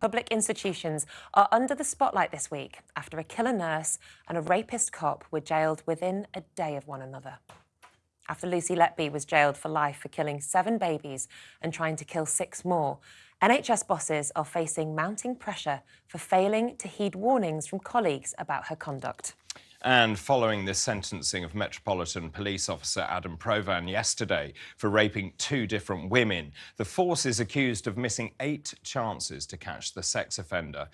Public institutions are under the spotlight this week after a killer nurse and a rapist cop were jailed within a day of one another. After Lucy Letby was jailed for life for killing 7 babies and trying to kill 6 more, NHS bosses are facing mounting pressure for failing to heed warnings from colleagues about her conduct. And following the sentencing of Metropolitan Police Officer Adam Provan yesterday for raping 2 different women, the force is accused of missing 8 chances to catch the sex offender.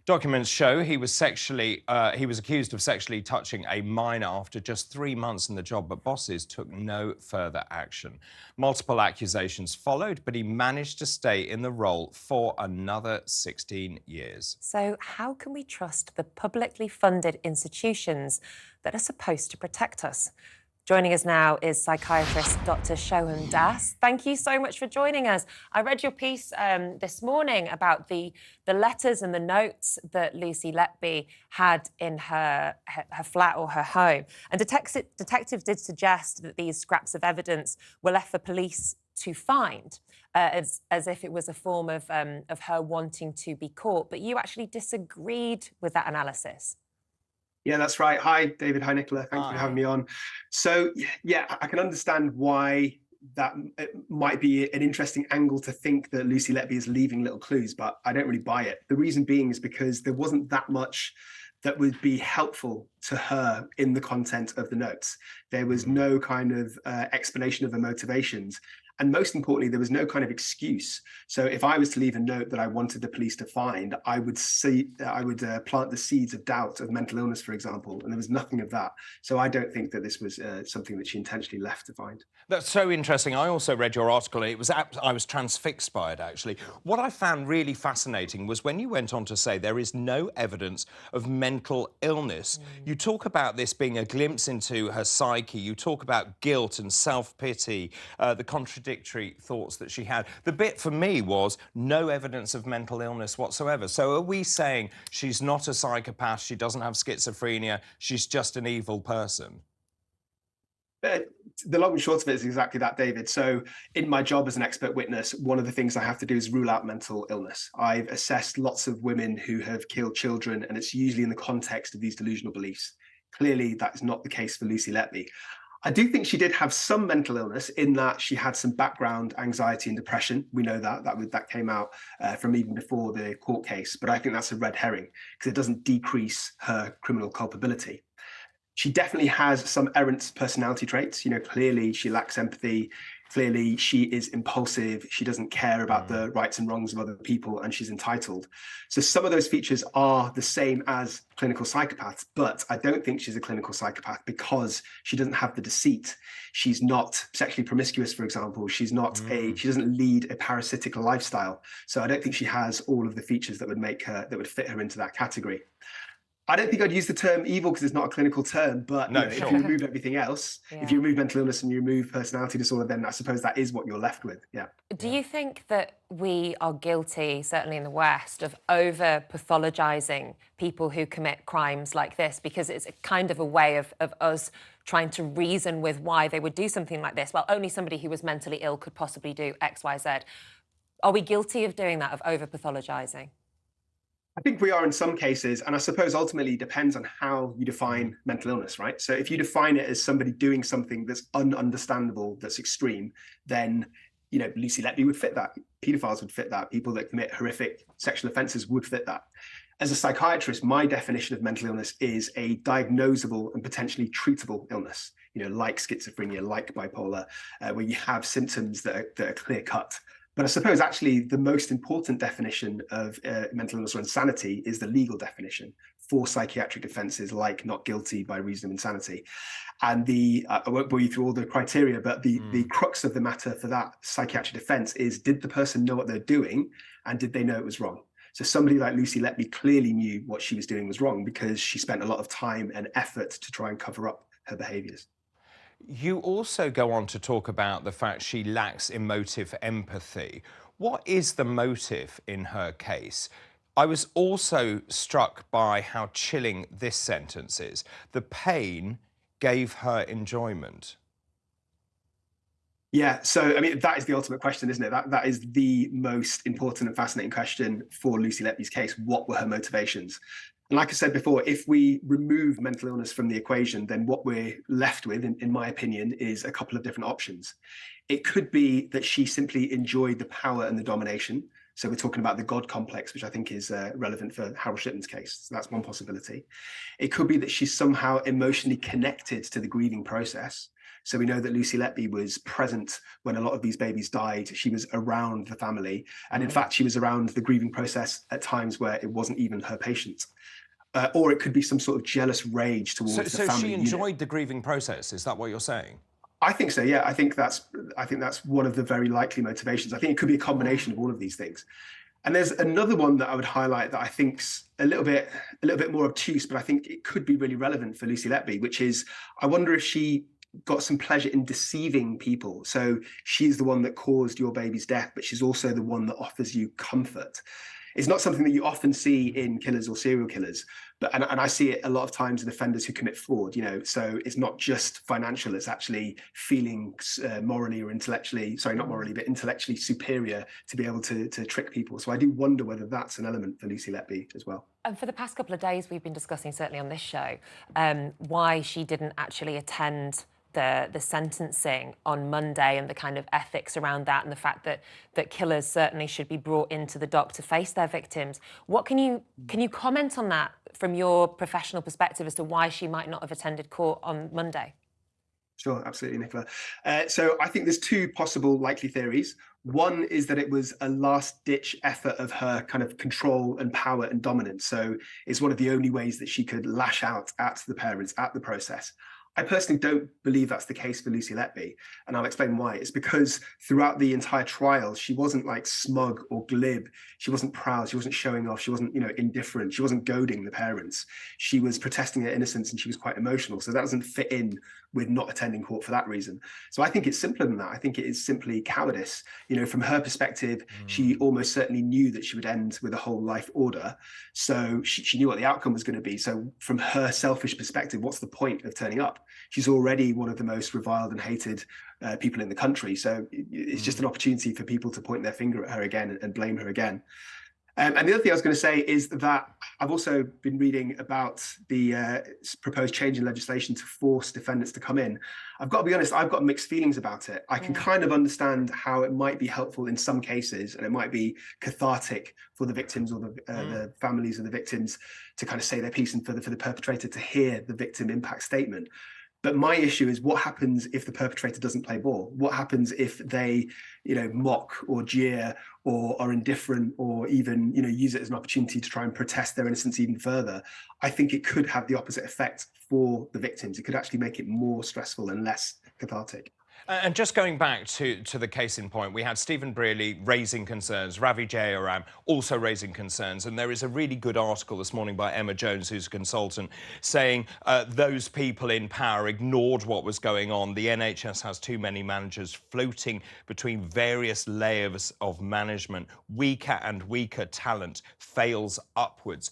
Documents show he was accused of sexually touching a minor after just 3 months in the job, but bosses took no further action. Multiple accusations followed, but he managed to stay in the role for another 16 years. So how can we trust the publicly funded institutions that are supposed to protect us? Joining us now is psychiatrist Dr. 𝐏𝐬𝐲𝐜𝐡 𝐅𝐨𝐫. Thank you so much for joining us. I read your piece this morning about the letters and the notes that Lucy Letby had in her flat or her home. And detectives did suggest that these scraps of evidence were left for police to find, as if it was a form of her wanting to be caught. But you actually disagreed with that analysis. Yeah, that's right. Hi, David. Hi, Nicola. Thanks for having me on. So, yeah, I can understand why that might be an interesting angle to think that Lucy Letby is leaving little clues, but I don't really buy it. The reason being is because there wasn't that much that would be helpful to her in the content of the notes. There was no kind of explanation of her motivations. And most importantly, there was no kind of excuse. So if I was to leave a note that I wanted the police to find, I would plant the seeds of doubt of mental illness, for example, and there was nothing of that. So I don't think that this was something that she intentionally left to find. That's so interesting. I also read your article. I was transfixed by it, actually. What I found really fascinating was when you went on to say there is no evidence of mental illness. You talk about this being a glimpse into her psyche. You talk about guilt and self-pity, the contradictory thoughts that she had. The bit for me was no evidence of mental illness whatsoever. So are we saying she's not a psychopath, she doesn't have schizophrenia, she's just an evil person? The long and short of it is exactly that, David. So in my job as an expert witness, one of the things I have to do is rule out mental illness. I've assessed lots of women who have killed children, and it's usually in the context of these delusional beliefs. Clearly, that is not the case for Lucy Letby. I do think she did have some mental illness in that she had some background anxiety and depression. We know that came out from even before the court case, but I think that's a red herring because it doesn't decrease her criminal culpability. She definitely has some errant personality traits. You know, clearly she lacks empathy. Clearly she is impulsive. She doesn't care about the rights and wrongs of other people, and she's entitled. So some of those features are the same as clinical psychopaths, but I don't think she's a clinical psychopath because she doesn't have the deceit. She's not sexually promiscuous, for example. She's not she doesn't lead a parasitic lifestyle. So I don't think she has all of the features that would fit her into that category. I don't think I'd use the term evil because it's not a clinical term, but no, if you remove everything else, if you remove mental illness and you remove personality disorder, then I suppose that is what you're left with, Do you think that we are guilty, certainly in the West, of over-pathologizing people who commit crimes like this? Because it's a kind of a way of us trying to reason with why they would do something like this. Well, only somebody who was mentally ill could possibly do X, Y, Z. Are we guilty of doing that, of over-pathologizing? I think we are in some cases, and I suppose ultimately it depends on how you define mental illness, right? So if you define it as somebody doing something that's ununderstandable, that's extreme, then, you know, Lucy Letby would fit that. Paedophiles would fit that. People that commit horrific sexual offences would fit that. As a psychiatrist, my definition of mental illness is a diagnosable and potentially treatable illness, you know, like schizophrenia, like bipolar, where you have symptoms that are clear-cut. But I suppose actually the most important definition of mental illness or insanity is the legal definition for psychiatric offences like not guilty by reason of insanity. And I won't bore you through all the criteria, but the crux of the matter for that psychiatric offence is, did the person know what they're doing and did they know it was wrong? So somebody like Lucy Letby clearly knew what she was doing was wrong because she spent a lot of time and effort to try and cover up her behaviours. You also go on to talk about the fact she lacks emotive empathy. What is the motive in her case? I was also struck by how chilling this sentence is. The pain gave her enjoyment. Yeah, so I mean, that is the ultimate question, isn't it? That is the most important and fascinating question for Lucy Letby's case. What were her motivations? And like I said before, if we remove mental illness from the equation, then what we're left with, in my opinion, is a couple of different options. It could be that she simply enjoyed the power and the domination. So we're talking about the God complex, which I think is relevant for 𝐏𝐬𝐲𝐝𝐻's case. So that's one possibility. It could be that she's somehow emotionally connected to the grieving process. So we know that Lucy Letby was present when a lot of these babies died. She was around the family. And in fact, she was around the grieving process at times where it wasn't even her patient. Or it could be some sort of jealous rage towards the family. So she enjoyed the grieving process, is that what you're saying? I think so, yeah. I think that's one of the very likely motivations. I think it could be a combination of all of these things. And there's another one that I would highlight that I think's a little bit more obtuse, but I think it could be really relevant for Lucy Letby, which is, I wonder if she got some pleasure in deceiving people. So she's the one that caused your baby's death, but she's also the one that offers you comfort. It's not something that you often see in killers or serial killers, but and I see it a lot of times in offenders who commit fraud, you know, so it's not just financial, it's actually feeling morally or intellectually, sorry, not morally, but intellectually superior to be able to trick people. So I do wonder whether that's an element for Lucy Letby as well. And for the past couple of days, we've been discussing, certainly on this show, why she didn't actually attend the sentencing on Monday and the kind of ethics around that, and the fact that killers certainly should be brought into the dock to face their victims. What can you comment on that from your professional perspective as to why she might not have attended court on Monday? Sure, absolutely, Nicola. So I think there's two possible likely theories. One is that it was a last-ditch effort of her kind of control and power and dominance. So it's one of the only ways that she could lash out at the parents, at the process. I personally don't believe that's the case for Lucy Letby, and I'll explain why. It's because throughout the entire trial, she wasn't like smug or glib. She wasn't proud. She wasn't showing off. She wasn't, you know, indifferent. She wasn't goading the parents. She was protesting her innocence, and she was quite emotional. So that doesn't fit in with not attending court for that reason. So I think it's simpler than that. I think it is simply cowardice. You know, from her perspective, she almost certainly knew that she would end with a whole life order. So she knew what the outcome was going to be. So from her selfish perspective, what's the point of turning up? She's already one of the most reviled and hated people in the country. So it's just an opportunity for people to point their finger at her again and blame her again. And the other thing I was going to say is that I've also been reading about the proposed change in legislation to force defendants to come in. I've got to be honest, I've got mixed feelings about it. I can kind of understand how it might be helpful in some cases, and it might be cathartic for the victims or the families of the victims to kind of say their piece, and for the perpetrator to hear the victim impact statement. But my issue is, what happens if the perpetrator doesn't play ball? What happens if they, you know, mock or jeer or are indifferent, or even, you know, use it as an opportunity to try and protest their innocence even further? I think it could have the opposite effect for the victims. It could actually make it more stressful and less cathartic. And just going back to the case in point, we had Stephen Brearley raising concerns, Ravi Jayaraj also raising concerns, and there is a really good article this morning by Emma Jones, who's a consultant, saying those people in power ignored what was going on. The NHS has too many managers floating between various layers of management. Weaker and weaker talent fails upwards.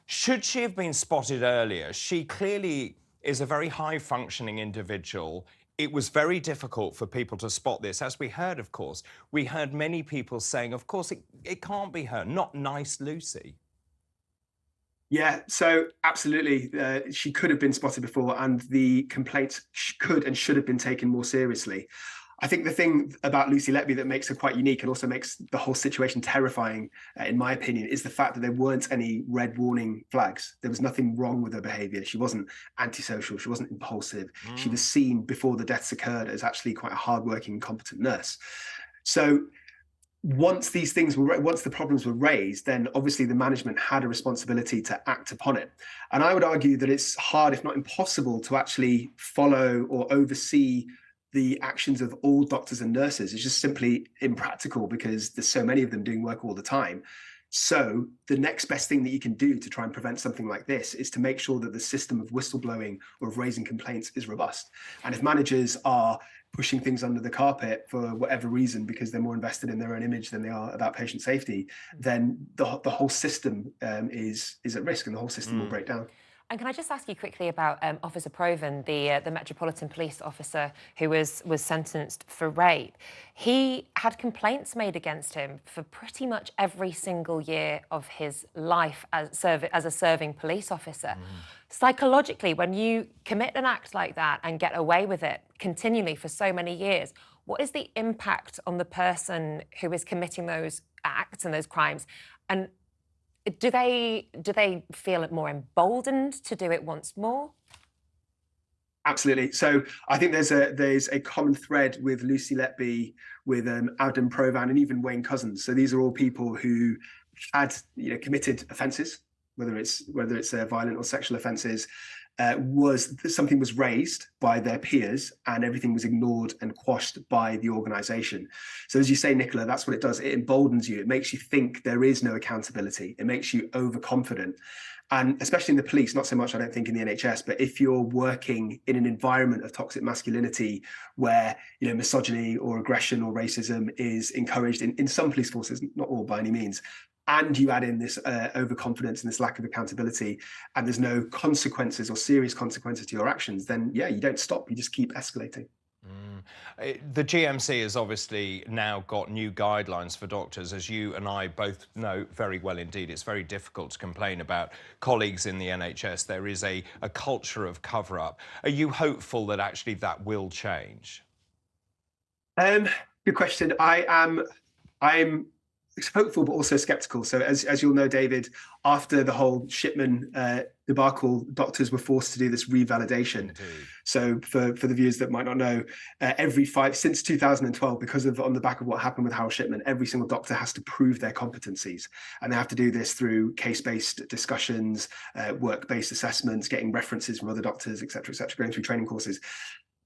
Should she have been spotted earlier? She clearly is a very high-functioning individual. It was very difficult for people to spot this. As we heard, of course, we heard many people saying, of course, it can't be her. Not nice, Lucy. Yeah, so absolutely. She could have been spotted before, and the complaints could and should have been taken more seriously. I think the thing about Lucy Letby that makes her quite unique and also makes the whole situation terrifying, in my opinion, is the fact that there weren't any red warning flags. There was nothing wrong with her behaviour. She wasn't antisocial. She wasn't impulsive. She was seen before the deaths occurred as actually quite a hardworking, competent nurse. So once these things were, once the problems were raised, then obviously the management had a responsibility to act upon it. And I would argue that it's hard, if not impossible, to actually follow or oversee the actions of all doctors and nurses. Is just simply impractical because there's so many of them doing work all the time. So the next best thing that you can do to try and prevent something like this is to make sure that the system of whistleblowing or of raising complaints is robust. And if managers are pushing things under the carpet for whatever reason, because they're more invested in their own image than they are about patient safety, then the whole system is at risk, and the whole system will break down. And can I just ask you quickly about Officer Provan, the Metropolitan Police officer who was sentenced for rape? He had complaints made against him for pretty much every single year of his life as a serving police officer. Psychologically, when you commit an act like that and get away with it continually for so many years, what is the impact on the person who is committing those acts and those crimes? And do they feel more emboldened to do it once more? Absolutely. So I think there's a common thread with Lucy Letby, with Adam Provan, and even Wayne Couzens. So these are all people who had committed offences, whether it's violent or sexual offences. Something was raised by their peers and everything was ignored and quashed by the organisation. So as you say, Nicola, that's what it does. It emboldens you. It makes you think there is no accountability. It makes you overconfident. And especially in the police, not so much, I don't think, in the NHS, but if you're working in an environment of toxic masculinity where, misogyny or aggression or racism is encouraged in some police forces, not all by any means, and you add in this overconfidence and this lack of accountability, and there's no consequences or serious consequences to your actions, then, yeah, you don't stop. You just keep escalating. The GMC has obviously now got new guidelines for doctors. As you and I both know very well indeed, it's very difficult to complain about colleagues in the NHS. There is a culture of cover-up. Are you hopeful that actually that will change? Good question. I'm hopeful, but also sceptical. So as you'll know, David, after the whole Shipman debacle, doctors were forced to do this revalidation. Indeed. So for the viewers that might not know, since 2012, because of on the back of what happened with Howell Shipman, every single doctor has to prove their competencies, and they have to do this through case-based discussions, work-based assessments, getting references from other doctors, et cetera, going through training courses.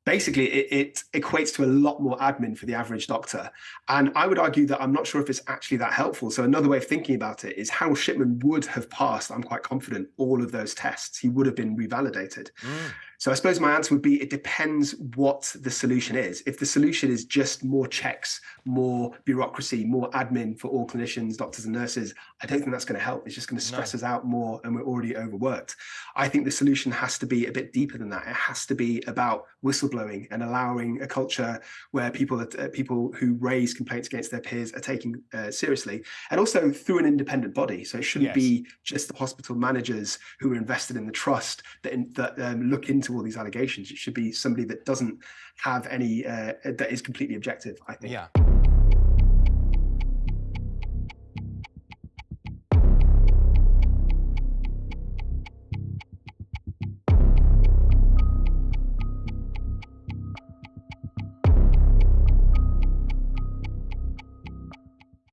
Basically, it equates to a lot more admin for the average doctor. And I would argue that I'm not sure if it's actually that helpful. So another way of thinking about it is Howell Shipman would have passed, I'm quite confident, all of those tests. He would have been revalidated. So I suppose my answer would be it depends what the solution is. If the solution is just more checks, more bureaucracy, more admin for all clinicians, doctors and nurses, I don't think that's going to help. It's just going to stress us out more, and we're already overworked. I think the solution has to be a bit deeper than that. It has to be about whistleblowing and allowing a culture where people who raise complaints against their peers are taken seriously, and also through an independent body. So it shouldn't be just the hospital managers who are invested in the trust that look into all these allegations. It should be somebody that doesn't have any, that is completely objective, I think. Yeah.